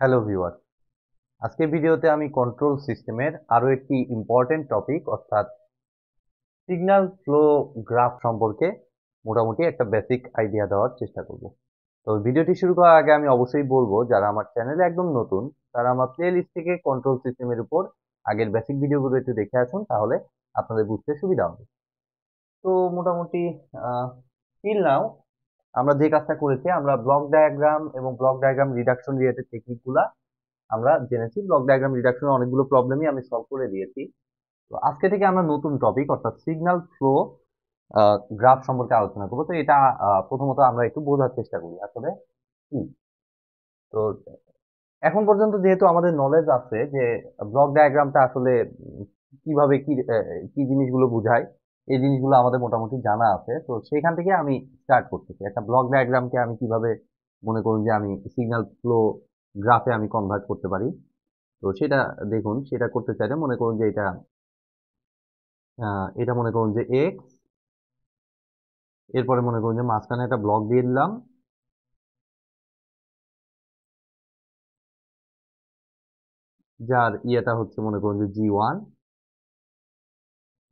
Hello viewer, আজকের ভিডিওতে আমি কন্ট্রোল সিস্টেমের আরো একটি ইম্পর্টেন্ট টপিক অর্থাৎ সিগন্যাল ফ্লো গ্রাফ সম্পর্কে মোটামুটি একটা বেসিক আইডিয়া দেওয়ার চেষ্টা করব। তো ভিডিওটি শুরু করার আগে আমি অবশ্যই বলবো, যারা আমার চ্যানেলে একদম নতুন তারা আমার প্লে লিস্ট থেকে কন্ট্রোল সিস্টেমের উপর আগের বেসিক ভিডিওগুলো একটু দেখে আসুন, তাহলে আপনাদের বুঝতে সুবিধা হবে। তো মোটামুটি টিল নাও আমরা যে কাজটা করেছি, আমরা ব্লক ডায়াগ্রাম এবং ব্লক ডায়াগ্রাম রিডাকশন রিলেটেড টেকনিকগুলা আমরা জেনেছি। ব্লক ডায়াগ্রাম রিডাকশনের অনেকগুলো প্রবলেমই আমি সলভ করে দিয়েছি। তো আজকে থেকে আমরা নতুন টপিক অর্থাৎ সিগন্যাল ফ্লো গ্রাফ সম্পর্কে আলোচনা করবো। তো এটা প্রথমত আমরা একটু বোঝার চেষ্টা করি আসলে কি। তো এখন পর্যন্ত যেহেতু আমাদের নলেজ আছে যে ব্লক ডায়াগ্রামটা আসলে কিভাবে কি কি জিনিসগুলো বোঝায়, এই জিনিসগুলো আমাদের মোটামুটি জানা আছে। তো সেখান থেকে আমি স্টার্ট করতেছি, একটা ব্লক ডায়াগ্রামকে আমি কিভাবে মনে করুন যে আমি সিগন্যাল ফ্লো গ্রাফে আমি কনভার্ট করতে পারি। তো সেটা দেখুন, সেটা করতে চাইলে মনে করুন যে এটা মনে করুন যে এক্স, এরপরে মনে করুন যে মাঝখানে একটা ব্লক দিয়ে দিলাম, যার ইয়েটা হচ্ছে মনে করুন যে জি1,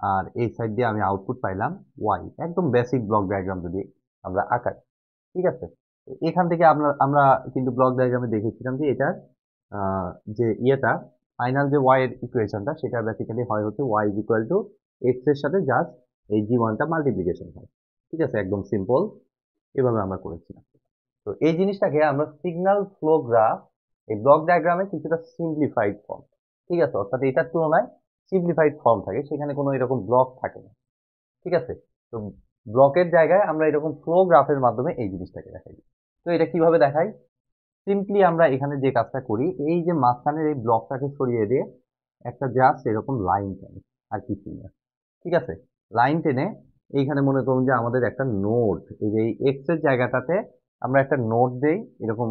আর এই সাইড দিয়ে আমি আউটপুট পাইলাম ওয়াই। একদম বেসিক ব্লক ডায়াগ্রাম যদি আমরা আঁকাই, ঠিক আছে। এখান থেকে আমরা আমরা কিন্তু ব্লক ডায়াগ্রামে দেখেছিলাম যে এটা যে ইয়েটা ফাইনাল যে ওয়াই এর ইকুয়েশনটা, সেটা বেসিক্যালি হয় হচ্ছে Y is equal to X এর সাথে জাস্ট এই জি1টা মাল্টিপ্লিকেশন হয়, ঠিক আছে, একদম সিম্পল। এভাবে আমরা করেছিলাম। তো এই জিনিসটাকে আমরা সিগন্যাল ফ্লো গ্রাফ এই ব্লক ডায়াগ্রামে কিছুটা সিম্পলিফাইড ফর্ম, ঠিক আছে, অর্থাৎ এটার তুলনায় সিম্পলিফাইড ফর্ম থাকে, সেখানে কোনো এরকম ব্লক থাকে না, ঠিক আছে। তো ব্লকের জায়গায় আমরা এরকম ফ্লো গ্রাফের মাধ্যমে এই জিনিসটাকে দেখাই। তো এটা কিভাবে দেখাই? সিম্পলি আমরা এখানে যে কাজটা করি, এই যে মাঝখানের এই ব্লকটাকে সরিয়ে দিয়ে একটা জাস্ট এরকম লাইন টানি, আর কিছুই না, ঠিক আছে। লাইন টেনে এইখানে মনে করুন যে আমাদের একটা নোড, এই যে এক্স এর জায়গাটাতে আমরা একটা নোড দেই এরকম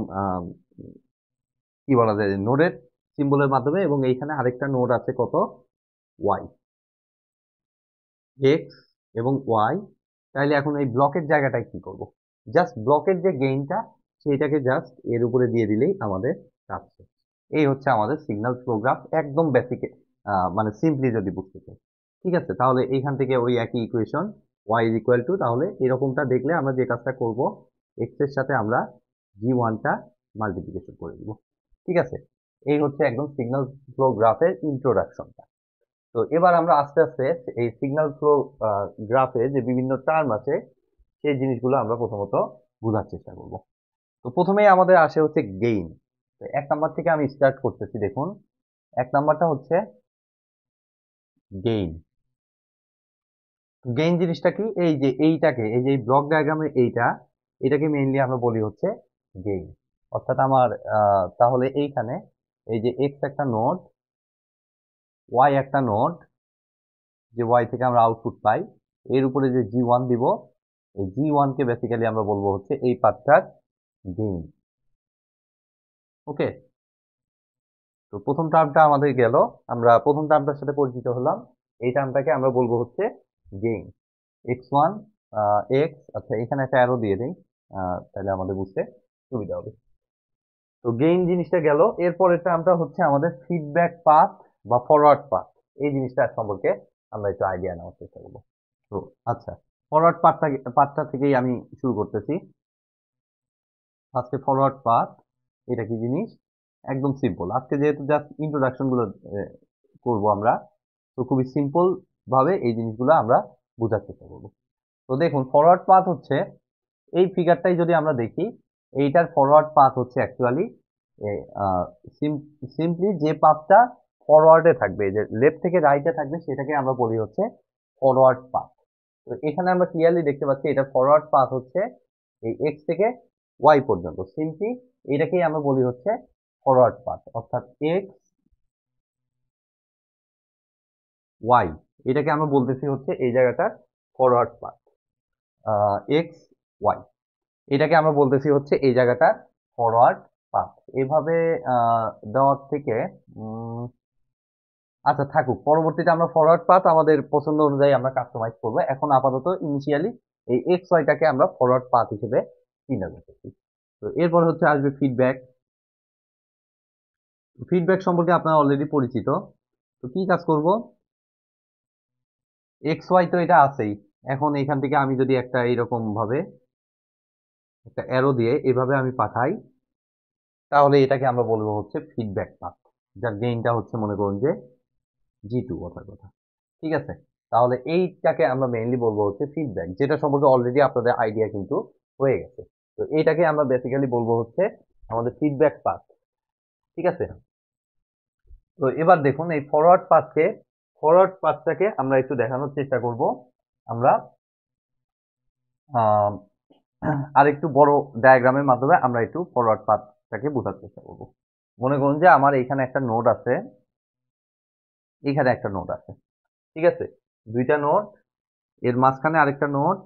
কি বলা যায়, নোডের সিম্বলের মাধ্যমে, এবং এইখানে আরেকটা নোড আছে কত, ওয়াই, এক্স এবং ওয়াই। তাইলে এখন এই ব্লকের জায়গাটায় কি করব? জাস্ট ব্লকের যে গেইনটা সেইটাকে জাস্ট এর উপরে দিয়ে দিলেই আমাদের কাজ শেষ। এই হচ্ছে আমাদের সিগন্যাল ফ্লো গ্রাফ, একদম বেসিক, মানে সিম্পলি যদি বুঝতে চাই, ঠিক আছে। তাহলে এইখান থেকে ওই একই equation Y is equal to, তাহলে এরকমটা দেখলে আমরা যে কাজটা করব, এক্স এর সাথে আমরা জি1টা মাল্টিপ্লিকেশন করে দিব, ঠিক আছে। এই হচ্ছে একদম সিগন্যাল ফ্লো গ্রাফের ইন্ট্রোডাকশনটা। তো এবার আমরা আস্তে আস্তে এই সিগন্যাল ফ্লো গ্রাফে যে বিভিন্ন টার্ম আছে সেই জিনিসগুলো আমরা প্রথমত বোঝার চেষ্টা করব। তো প্রথমেই আমাদের আসে হচ্ছে গেইন। তো 1 নাম্বার থেকে আমি স্টার্ট করতেছি। দেখুন, 1 নাম্বারটা হচ্ছে গেইন। গেইন জিনিসটা কি? এই যে এইটাকে, এই যে ব্লক ডায়াগ্রামের এটাকে মেইনলি আমরা বলি হচ্ছে গেইন। অর্থাৎ আমার তাহলে এইখানে এই যে এক্স একটা নোড, ওয়াই একটা নোড, যে ওয়াই থেকে আমরা আউটপুট পাই, এর উপরে যে জি1 দিব, এই জি1 কে বেসিক্যালি আমরা বলবো হচ্ছে এই পার্টটার গেইন। ওকে। তো প্রথম টার্মটা আমাদের গেল, আমরা প্রথম টার্মটার সাথে পরিচিত হলাম। এই টার্মটাকে আমরা বলবো হচ্ছে গেইন। x1 এক্স, আচ্ছা এখানে একটা অ্যারো দিয়ে দিই, তাহলে আমাদের বুঝতে সুবিধা হবে। তো গেইন জিনিসটা গেল। এরপরের টার্মটা হচ্ছে আমাদের ফিডব্যাক পাথ বা ফরওয়ার্ড পাথ। এই জিনিসটা সম্পর্কে আমরা একটু আইডিয়া নেওয়ার চেষ্টা করবো। তো আচ্ছা, ফরওয়ার্ড পাথটা থেকেই আমি শুরু করতেছি। ফার্স্টে ফরওয়ার্ড পাথ, এটা কি জিনিস? একদম সিম্পল। আজকে যেহেতু জাস্ট ইন্ট্রোডাকশন গুলো করবো আমরা, তো খুবই সিম্পল ভাবে এই জিনিসগুলো আমরা বোঝার চেষ্টা করবো। তো দেখুন, ফরওয়ার্ড পাথ হচ্ছে এই ফিগারটাই যদি আমরা দেখি, এইটার ফরওয়ার্ড পাথ হচ্ছে অ্যাকচুয়ালি সিম্পলি যে পাথটা ফরওয়ার্ডে থাকবে, যে লেফট থেকে রাইটে থাকবে, সেটাকে আমরা বলি হচ্ছে ফরওয়ার্ড পাথ। তো এখানে আমরা ক্লিয়ারলি দেখতে পাচ্ছি এটা ফরওয়ার্ড পাথ হচ্ছে এই এক্স থেকে ওয়াই পর্যন্ত। সিম্পলি এটাকেই আমরা বলি হচ্ছে ফরওয়ার্ড পাথ, অর্থাৎ এক্স ওয়াই, এটাকে আমরা বলতেছি হচ্ছে এই জায়গাটার ফরওয়ার্ড পাথ। এক্স ওয়াই, এটাকে আমরা বলতেছি হচ্ছে এই জায়গাটার ফরওয়ার্ড পাথ। এভাবে দেওয়ার থেকে আচ্ছা থাকুক, পরবর্তীতে আমরা ফরওয়ার্ড পাথ আমাদের পছন্দ অনুযায়ী আমরা কাস্টমাইজ করবো। এখন আপাতত ইনিশিয়ালি এই এক্স ওয়াইটাকে আমরা ফরওয়ার্ড পাথ হিসেবে চিন্তা করতেছি। তো এরপর হচ্ছে আসবে ফিডব্যাক। ফিডব্যাক সম্পর্কে আপনারা অলরেডি পরিচিত। তো কি কাজ করব, এক্স ওয়াই তো এটা আছেই। এখন এখান থেকে আমি যদি একটা এইরকম ভাবে একটা অ্যারো দিয়ে এভাবে আমি পাঠাই, তাহলে এটাকে আমরা বলবো হচ্ছে ফিডব্যাক পাথ, যার গেইনটা হচ্ছে মনে করুন যে জি2 কথার কথা। ঠিক আছে, তাহলে এইটাকে আমরা মেইনলি বলবো হচ্ছে ফিডব্যাক, যেটা সম্পর্কে অলরেডি আপনাদের আইডিয়া কিন্তু হয়ে গেছে। তো এইটাকে আমরা বেসিক্যালি বলবো হচ্ছে আমাদের ফিডব্যাক পাথ। ঠিক আছে, তো এবার দেখুন এই ফরওয়ার্ড পাথটাকে আমরা একটু দেখানোর চেষ্টা করব। আমরা আহ, আরেকটু বড় ডায়াগ্রামের মাধ্যমে আমরা একটু ফরওয়ার্ড পাথটাকে বোঝার চেষ্টা করব। মনে করুন যে আমার এখানে একটা নোড আছে, এখানে একটা নোড আছে। ঠিক আছে, দুইটা নোড, এর মাঝখানে আরেকটা নোড,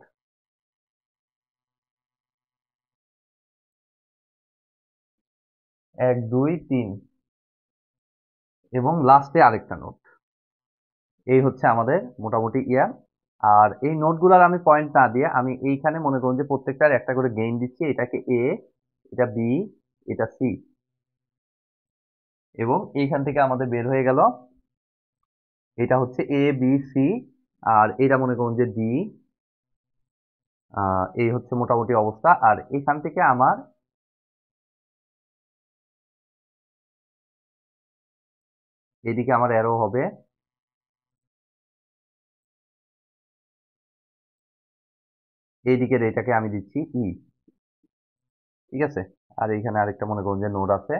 1 2 3, এবং লাস্টে আরেকটা নোড। এই হচ্ছে আমাদের মোটামুটি ইয়া। আর এই নোটগুলার আমি পয়েন্ট না দিয়ে আমি এইখানে মনে করুন যে প্রত্যেকটার একটা করে গেইন দিচ্ছি। এটাকে এ, এটা বি, এটা সি, এবং এইখান থেকে আমাদের বের হয়ে গেল এটা হচ্ছে এ বি সি, আর এটা মনে করুন যে ডি। এই হচ্ছে মোটামুটি অবস্থা। আর এখান থেকে আমার এদিকে আমার অ্যারো হবে, এইদিকের এটাকে আমি দিচ্ছি ই। ঠিক আছে, আর এইখানে আরেকটা মনে করুন যে নোড আছে।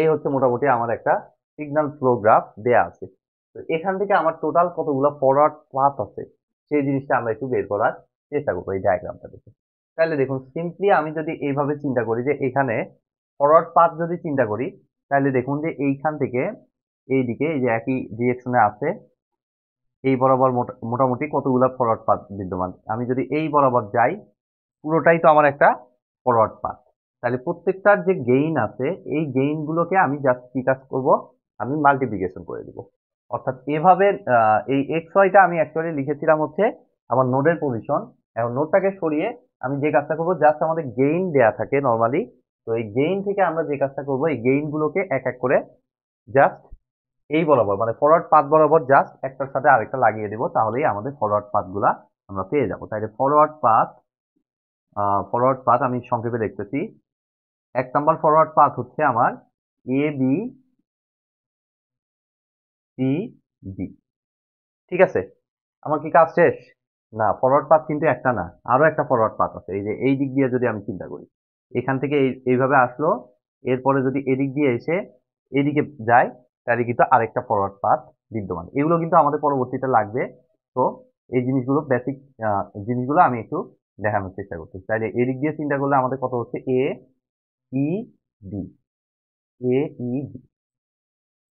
এই হচ্ছে মোটামুটি আমার একটা সিগন্যাল ফ্লো গ্রাফ দেয়া আছে। তো এখান থেকে আমার টোটাল কতগুলো ফরওয়ার্ড পাথ আছে সেই জিনিসটা আমরা একটু বের করার চেষ্টা করবো এই ডায়াগ্রামটা দেখে। তাহলে দেখুন, সিম্পলি আমি যদি এইভাবে চিন্তা করি যে এখানে ফরওয়ার্ড পাথ যদি চিন্তা করি, তাহলে দেখুন যে এইখান থেকে এইদিকে এই যে একই ডিরেকশনে আছে, এই বরাবর মোটামুটি কতগুলো ফরওয়ার্ড পাথ বিদ্যমান। আমি যদি এই বরাবর যাই, পুরোটাই তো আমার একটা ফরওয়ার্ড পাথ। তাহলে প্রত্যেকটার যে গেইন আছে, এই গেইন গুলোকে আমি জাস্ট কি কাজ করব, আমি মাল্টিপ্লিকেশন করে দিব। অর্থাৎ এভাবে এই এক্স ওয়াইটা আমি অ্যাকচুয়ালি লিখেছিলাম হচ্ছে আমার নোডের পজিশন। এখন নোডটাকে সরিয়ে আমি যে কাজটা করব, জাস্ট আমাদের গেইন দেয়া থাকে নর্মালি। তো এই গেইন থেকে আমরা যে কাজটা করব, এই গেইন গুলোকে এক এক করে জাস্ট এই বরাবর মানে ফরওয়ার্ড পাথ বরাবর জাস্ট একটার সাথে আরেকটা লাগিয়ে দেব, তাহলেই আমাদের ফরওয়ার্ড পাথ গুলা আমরা পেয়ে যাবো। তাইলে ফরওয়ার্ড পাথ আমি সংক্ষেপে দেখতেছি। 1 নম্বর ফরওয়ার্ড পাথ হচ্ছে আমার এ বি সি ডি। ঠিক আছে, আমার কি কাজ শেষ? না, ফরওয়ার্ড পাথ কিন্তু একটা না, আরো একটা ফরওয়ার্ড পাথ আছে। এই যে এই দিক দিয়ে যদি আমি চিন্তা করি, এখান থেকে এইভাবে আসলো, এরপরে যদি এদিক দিয়ে এসে এদিকে যায়, তাহলে কিন্তু আরেকটা ফরওয়ার্ড পাথ বিদ্যমান। এগুলো কিন্তু আমাদের পরবর্তীতে লাগবে। তো এই জিনিসগুলো বেসিক জিনিসগুলো আমি একটু দেখানোর চেষ্টা করছি। তাইলে এদিক দিয়ে চিন্তা করলে আমাদের কত হচ্ছে এ ই ডি, এ ই ডি।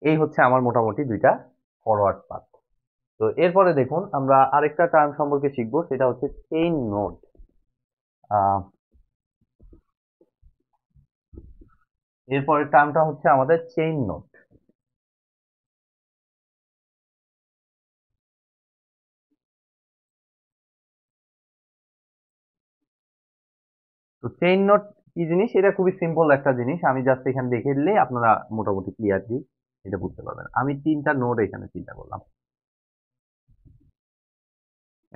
এই হচ্ছে আমার মোটামুটি দুইটা ফরওয়ার্ড পাথ। তো এরপরে দেখুন আমরা আরেকটা টার্ম সম্পর্কে শিখবো, সেটা হচ্ছে চেইন নোড। এরপরের টার্মটা হচ্ছে আমাদের চেইন নোড। তো চেইন নোড কি জিনিস, এটা খুবই সিম্পল একটা জিনিস। আমি জাস্ট এখানে দেখে দিলেই আপনারা মোটামুটি ক্লিয়ারলি এটা বুঝতে পারবেন। আমি তিনটা নোড এখানে চিন্তা করলাম।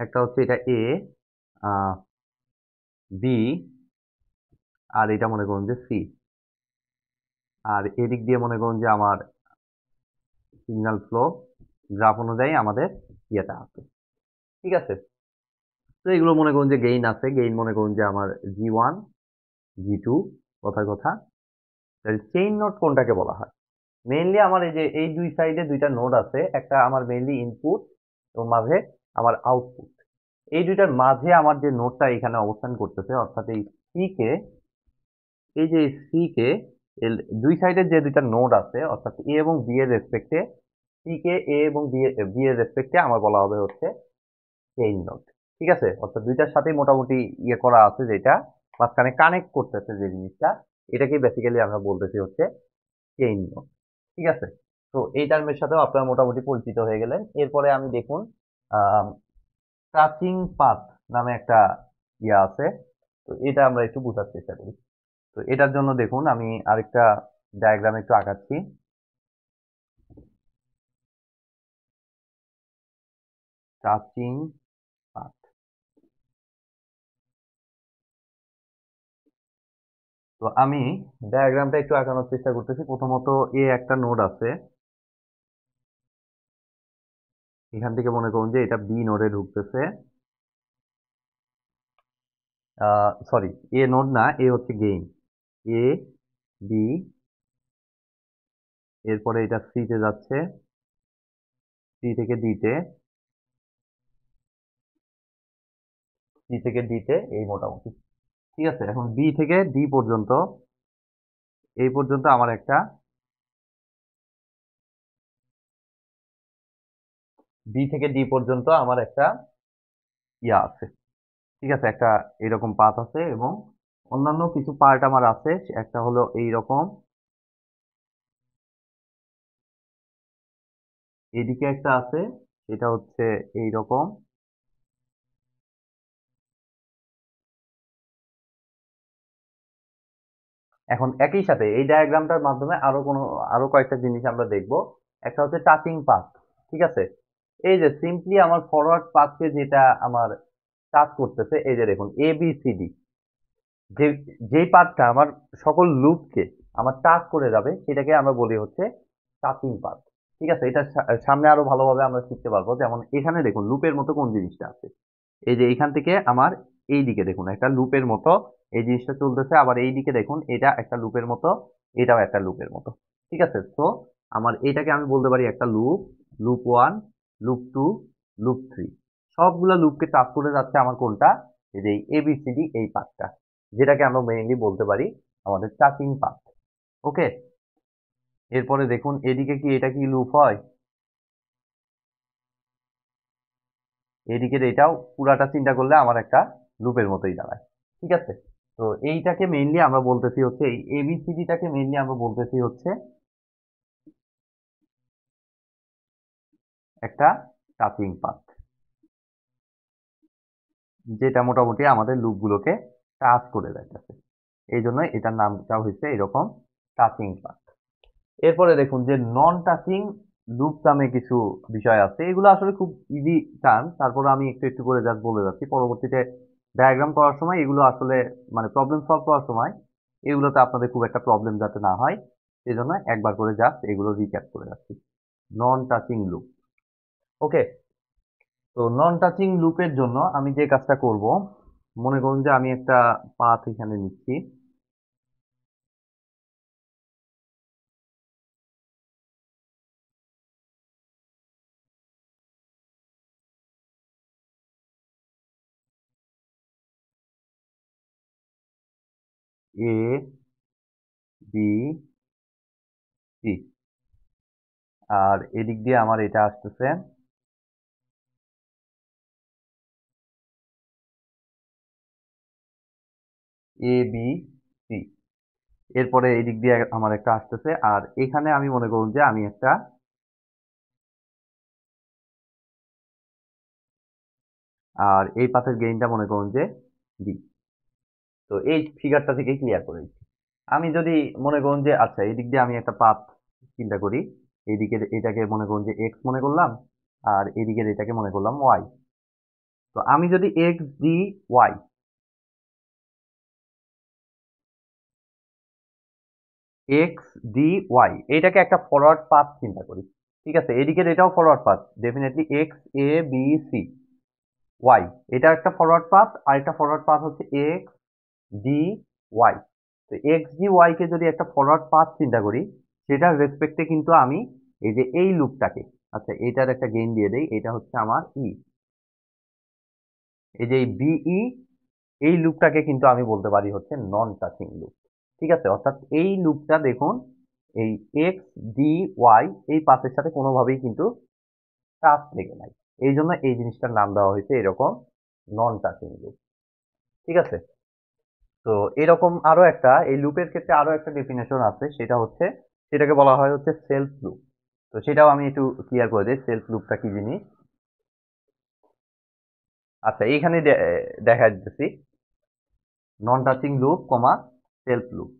একটা হচ্ছে এটা এ, বি, আর এটা মনে করুন যে সি। আর এদিক দিয়ে মনে করুন যে আমার সিগন্যাল ফ্লো গ্রাফ অনুযায়ী আমাদের ইয়েটা আছে। ঠিক আছে, তো এগুলো মনে করুন যে গেইন আছে, গেইন মনে করুন যে আমার জি1 জি2 কথার কথা। তাহলে চেইন নোড কোনটাকে বলা হয়? মেইনলি আমার এই যে এই দুই সাইডে দুইটা নোড আছে, একটা আমার মেইনলি ইনপুট এবং মাঝে আমার আউটপুট। এই দুইটার মাঝে আমার যে নোডটা এখানে অবস্থান করতেছে, অর্থাৎ এই সি কে, এই যে সি কে দুই সাইডের যে দুইটা নোড আছে, অর্থাৎ এ এবং বি এর রেসপেক্টে, সি কে এ এবং বি এর রেসপেক্টে আমার বলা হবে হচ্ছে চেইন নোড। ঠিক আছে, অর্থাৎ দুইটার সাথেই মোটামুটি ইয়ে করা আছে, যেটা মাঝখানে কানেক্ট করতেছে যে জিনিসটা, এটাকে বেসিক্যালি আমরা বলতেছি হচ্ছে চেইন নোড। ঠিক আছে, তো এই টার্মের সাথেও আপনারা মোটামুটি পরিচিত হয়ে গেলেন। এরপরে আমি দেখুন টাচিং পাথ নামে একটা ইয়ে আছে। তো এটা আমরা একটু বোঝার চেষ্টা করি। তো এটার জন্য দেখুন আমি আরেকটা ডায়াগ্রাম একটু আঁকাচ্ছি। Touching path. তো আমি ডায়াগ্রামটা একটু আঁকানোর চেষ্টা করতেছি। প্রথমত একটা নোড আছে, এখান থেকে মনে করুন যে এটা বি নোডে ঢুকতেছে। সরি, নোড না, হচ্ছে গেইন। এ বি, এরপরে এটা সি তে যাচ্ছে, সি থেকে ডি তে, সি থেকে ডি তে, এই মোটামুটি। ঠিক আছে, এখন বি থেকে ডি পর্যন্ত, এই পর্যন্ত আমার একটা, বি থেকে ডি পর্যন্ত আমার একটা আছে। ঠিক আছে, একটা এরকম পাথ আছে এবং অন্যান্য কিছু পার্ট আমার আছে। একটা হলো এইরকম, এদিকে একটা আছে, এটা হচ্ছে এইরকম। এখন একই সাথে এই ডায়াগ্রামটার মাধ্যমে আরো কয়েকটা জিনিস আমরা দেখব। একটা হচ্ছে টাচিং পাথ। ঠিক আছে, এই যে সিম্পলি আমার ফরওয়ার্ড পাথকে যেটা আমার টাচ করতেছে, এই যে দেখুন এ বি সি ডি, যে যেই পাথটা আমার সকল লুপকে আমার টাচ করে যাবে সেটাকে আমরা বলি হচ্ছে টাচিং পাথ। ঠিক আছে, এটা সামনে আরো ভালোভাবে আমরা শিখতে পারবো। যেমন এখানে দেখুন লুপের মতো কোন জিনিসটা আছে, এই যে এখান থেকে আমার এই দিকে দেখুন একটা লুপের মতো এই জিনিসটা চলতেছে, আবার এই দিকে দেখুন এটা একটা লুপের মতো, এটাও একটা লুপের মতো। ঠিক আছে, তো আমার এটাকে আমি বলতে পারি একটা loop, loop one, loop two, loop three. সবগুলা লুপকে টাচ করে যাচ্ছে আমার কোনটা, এই যে এবিসিডি, এই পাথটা, যেটাকে আমরা মেইনলি বলতে পারি আমাদের টাচিং পাথ। ওকে, এরপরে দেখুন এদিকে কি, এটা কি লুপ হয়? এদিকের এটাও পুরাটা চিন্তা করলে আমার একটা লুপের মতোই দাঁড়ায়। ঠিক আছে, তো এইটাকে মেইনলি আমরা বলতেছি হচ্ছে, এই এবিসিডিটাকে মেইনলি আমরা বলতেছি হচ্ছে একটা টাচিং পাথ, যেটা মোটামুটি আমাদের লুপগুলোকে টাচ করে যাইতেছে। এই জন্য এটার নামটা হয়েছে এরকম, টাচিং পাথ। এরপরে দেখুন যে নন টাচিং লুপ নামে কিছু বিষয় আছে। এগুলো আসলে খুব ইজি টার্ম, তারপরে আমি একটু একটু করে জাস্ট বলে যাচ্ছি। পরবর্তীতে ডায়াগ্রাম করার সময় এগুলো আসলে মানে প্রবলেম সলভ করার সময় এগুলোতে আপনাদের খুব একটা প্রবলেম যাতে না হয়, সেই জন্য একবার করে জাস্ট এগুলো রিক্যাপ করে যাচ্ছি। Non touching loop. ওকে, তো নন টাচিং লুপের জন্য আমি যে কাজটা করব, মনে করুন যে আমি একটা পাথ এখানে নিচ্ছি, এ বি সি, আর এদিক দিয়ে আমার এটা আসতেছে এ বি সি। এরপরে এই দিক দিয়ে আমার একটা আসতেছে, আর এখানে আমি মনে করুন যে আমি একটা, আর এই পাথের গেইনটা মনে করুন যে ডি। তো এই ফিগারটা থেকে ক্লিয়ার করে দিচ্ছি। আমি যদি মনে করুন যে আচ্ছা এই দিক দিয়ে আমি একটা পাথ চিন্তা করি, এইদিকে এটাকে মনে করুন যে এক্স মনে করলাম, আর এদিকে এটাকে মনে করলাম ওয়াই। তো আমি যদি X D Y, X D Y এইটাকে একটা ফরওয়ার্ড পাথ চিন্তা করি। ঠিক আছে, এদিকের এটাও forward path, definitely x A B C Y, এটা একটা ফরওয়ার্ড পাথ, আর একটা ফরওয়ার্ড পাথ হচ্ছে এক্স ডি ওয়াই। তো এক্স ডি ওয়াই কে যদি একটা ফরওয়ার্ড পাথ চিন্তা করি, সেটার রেসপেক্টে কিন্তু আমি এই যে এই লুপটাকে, আচ্ছা এটার একটা গেইন দিয়ে দেই, এটা হচ্ছে আমার ই, এই যে বিই, এই লুপটাকে কিন্তু আমি বলতে পারি হচ্ছে নন টাচিং লুপ। ঠিক আছে, অর্থাৎ এই লুপটা দেখুন এই এক্স ডি ওয়াই এই পাথের সাথে কোনোভাবেই কিন্তু টাচ লেগে নাই, এই জন্য এই জিনিসটার নাম দেওয়া হয়েছে এরকম নন টাচিং লুপ। ঠিক আছে, তো এরকম আরো একটা, এই লুপের ক্ষেত্রে আরো একটা ডেফিনেশন আছে, সেটা হচ্ছে, সেটাকে বলা হয় হচ্ছে সেলফ লুপ। তো সেটাও আমি একটু ক্লিয়ার করে দিই, সেলফ লুপটা কি জিনিস। আচ্ছা এইখানে দেখা দিতেছি নন টাচিং লুপ কমা সেলফ লুপ।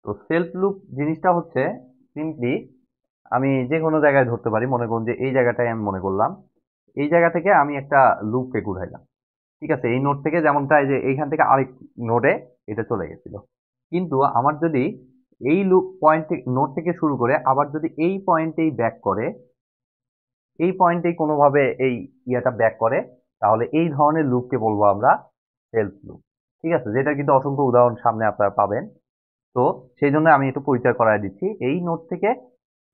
তো সেলফ লুপ জিনিসটা হচ্ছে সিম্পলি আমি যে কোনো জায়গায় ধরতে পারি, মনে করুন যে এই জায়গাটায় আমি মনে করলাম, এই জায়গা থেকে আমি একটা লুপকে ঘুরাইলাম। ঠিক আছে, এই নোড থেকে যেমনটা এই যে এইখান থেকে আরেক নোডে এটা চলে গেছিল। কিন্তু আমার যদি এই লুপ পয়েন্ট থেকে নোড থেকে শুরু করে আবার যদি এই পয়েন্টেই ব্যাক করে, এই পয়েন্টেই কোনোভাবে এই ইয়াটা ব্যাক করে, তাহলে এই ধরনের লুপকে বলবো আমরা সেলফ লুপ। ঠিক আছে, যেটা কিন্তু অসংখ্য উদাহরণ সামনে আপনারা পাবেন। তো সেই জন্য আমি একটু পরিচয় করায় দিচ্ছি, এই নোড থেকে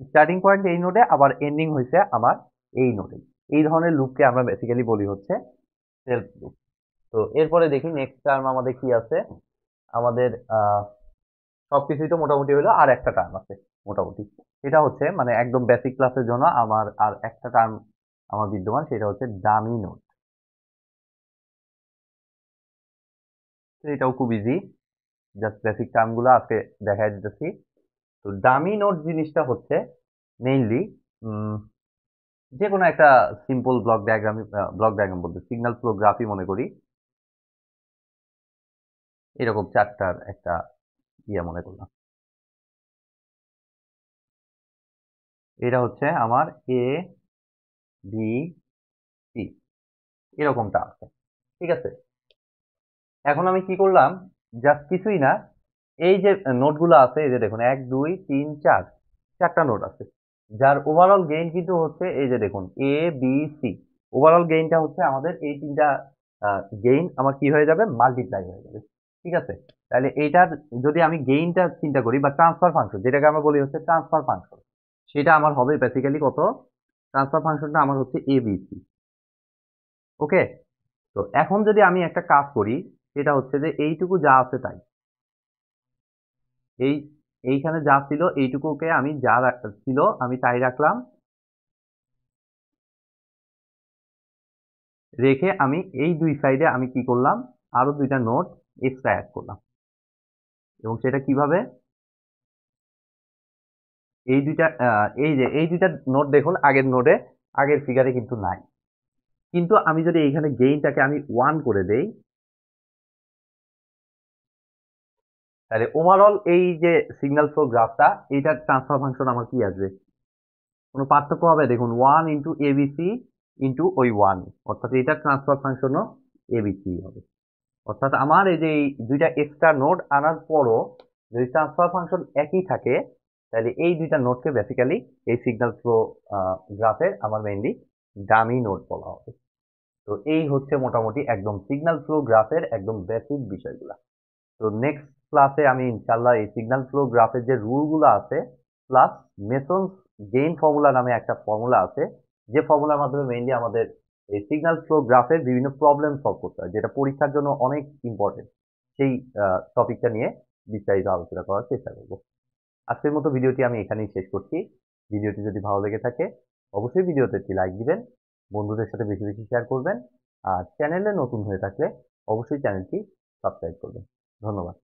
স্টার্টিং পয়েন্ট এই নোডে আবার এন্ডিং হয়েছে আমার এই নোডে। এই ধরনের লুপকে আমরা বেসিক্যালি বলি হচ্ছে সেলফ লুপ। তো এরপরে দেখি নেক্সট টার্ম আমাদের কি আছে। আমাদের সবকিছুই তো মোটামুটি হলো, আর একটা টার্ম আছে মোটামুটি। সেটা হচ্ছে মানে একদম বেসিক ক্লাসের জন্য আমার আর একটা টার্ম আমার বিদ্যমান, সেটা হচ্ছে ডামি নোড। এটাও খুব ইজি, জাস্ট বেসিক টার্মগুলো আজকে দেখাই দিতেছি। তো ডামি নোড জিনিসটা হচ্ছে মেইনলি যে কোনো একটা সিম্পল ব্লক ডায়াগ্রাম বলতে সিগন্যাল ফ্লো গ্রাফই মনে করি, এরকম চারটার একটা ইয়ে মনে করলাম। এটা হচ্ছে আমার এ বি সি, এরকমটা আছে। ঠিক আছে, এখন আমি কি করলাম, জাস্ট কিছুই না, এই যে নোটগুলো আছে, এই যে দেখুন 1 2 3 4, চারটা নোট আছে, যার ওভারঅল গেইন কিন্তু হচ্ছে এই যে দেখুন ABC। ওভারঅল গেইনটা হচ্ছে আমাদের এই তিনটা গেইন আমার কি হয়ে যাবে, মাল্টিপ্লাই হয়ে যাবে। ঠিক আছে, তাহলে এইটার যদি আমি গেইনটা চিন্তা করি বা ট্রান্সফার ফাংশন, যেটাকে আমরা বলি হচ্ছে ট্রান্সফার ফাংশন, সেটা আমার হবে বেসিক্যালি কত, ট্রান্সফার ফাংশনটা আমার হচ্ছে ABC। ওকে, তো এখন যদি আমি একটা কাজ করি, সেটা হচ্ছে যে এইটুকু যা আছে তাই, এই এইখানে যা ছিল এইটুকুকে আমি যা ছিল আমি তাই রাখলাম, রেখে আমি এই দুই সাইডে আমি কি করলাম, আরো দুইটা নোট এক্সট্রা অ্যাড করলাম। এবং সেটা কিভাবে, এই দুইটা এই যে এই দুইটা নোট দেখুন আগের নোটে, আগের ফিগারে কিন্তু নাই। কিন্তু আমি যদি এইখানে গেইনটাকে আমি 1 করে দেই, তাহলে ওভারঅল এই যে সিগন্যাল ফ্লো গ্রাফটা, এইটার ট্রান্সফার ফাংশন আমার কি আসবে, কোনো পার্থক্য হবে, দেখুন 1 × ABC × ওই 1, অর্থাৎ এটা ট্রান্সফার ফাংশনও ABC হবে। অর্থাৎ আমার এই যে এই দুইটা এক্সট্রা নোড আনার পরও যদি ট্রান্সফার ফাংশন একই থাকে, তাহলে এই দুইটা নোডকে বেসিক্যালি এই সিগন্যাল ফ্লো গ্রাফের আমার মেইনলি ডামি নোড বলা হবে। তো এই হচ্ছে মোটামুটি একদম সিগন্যাল ফ্লো গ্রাফের একদম বেসিক বিষয়গুলো। তো নেক্সট ক্লাসে আমি ইনশাল্লাহ এই সিগন্যাল ফ্লো গ্রাফের যে রুলগুলো আছে, প্লাস মেসনস গেইন ফর্মুলা নামে একটা ফর্মুলা আছে, যে ফর্মুলার মাধ্যমে মেইনলি আমাদের এই সিগন্যাল ফ্লো গ্রাফের বিভিন্ন প্রবলেম সলভ করতে হয়, যেটা পরীক্ষার জন্য অনেক ইম্পর্টেন্ট, সেই টপিকটা নিয়ে বিস্তারিত আলোচনা করার চেষ্টা করব। আজকের মতো ভিডিওটি আমি এখানেই শেষ করছি। ভিডিওটি যদি ভালো লেগে থাকে অবশ্যই ভিডিওতে একটি লাইক দিবেন, বন্ধুদের সাথে বেশি বেশি শেয়ার করবেন, আর চ্যানেলে নতুন হয়ে থাকলে অবশ্যই চ্যানেলটি সাবস্ক্রাইব করবেন। ধন্যবাদ।